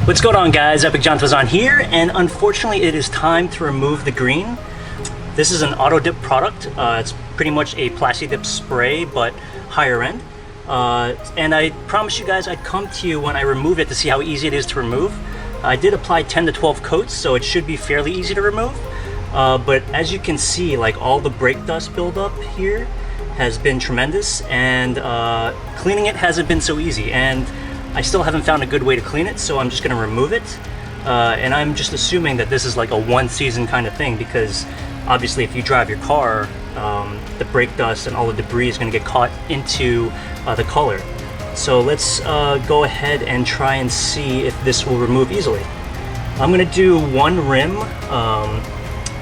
What's going on, guys? EpicJonTuazon here, and unfortunately it is time to remove the green. This is an Autodip product. It's pretty much a Plastidip spray, but higher end. And I promised you guys I'd come to you when I remove it to see how easy it is to remove. I did apply 10 to 12 coats, so it should be fairly easy to remove. But as you can see, like, all the brake dust buildup here has been tremendous, and cleaning it hasn't been so easy. And I still haven't found a good way to clean it, so I'm just going to remove it. And I'm just assuming that this is like a one season kind of thing, because obviously if you drive your car, the brake dust and all the debris is going to get caught into the color. So let's go ahead and try and see if this will remove easily. I'm going to do one rim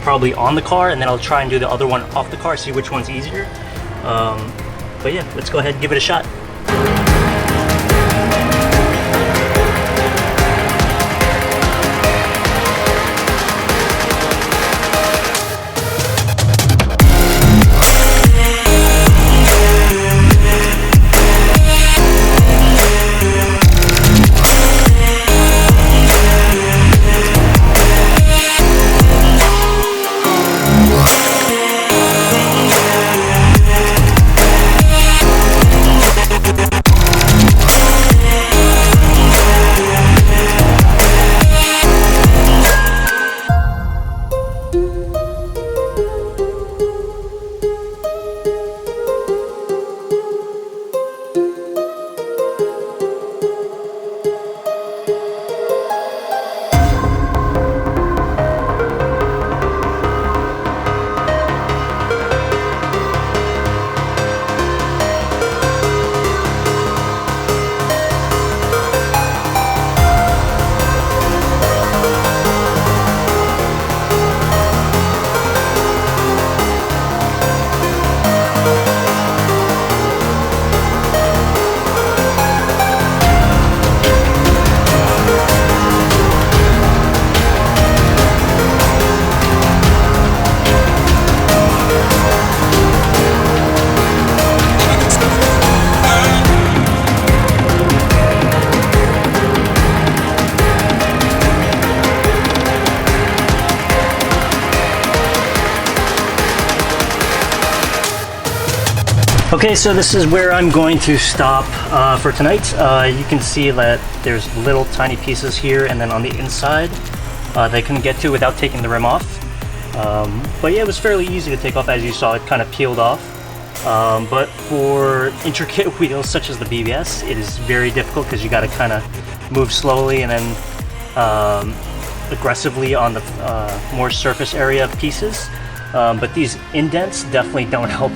probably on the car, and then I'll try and do the other one off the car, see which one's easier. But yeah, let's go ahead and give it a shot. Okay, so this is where I'm going to stop for tonight. You can see that there's little tiny pieces here and then on the inside they couldn't get to without taking the rim off. But yeah, it was fairly easy to take off. As you saw, it kind of peeled off. But for intricate wheels such as the BBS, it is very difficult because you got to kind of move slowly and then aggressively on the more surface area pieces. But these indents definitely don't help.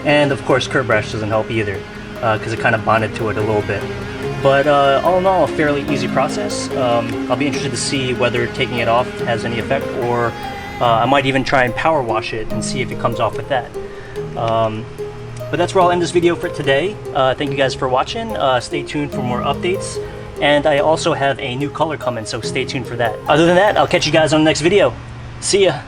And of course, curb rash doesn't help either, because it kind of bonded to it a little bit. But all in all, a fairly easy process. I'll be interested to see whether taking it off has any effect, or I might even try and power wash it and see if it comes off with that. But that's where I'll end this video for today. Thank you guys for watching. Stay tuned for more updates. And I also have a new color coming, so stay tuned for that. Other than that, I'll catch you guys on the next video. See ya!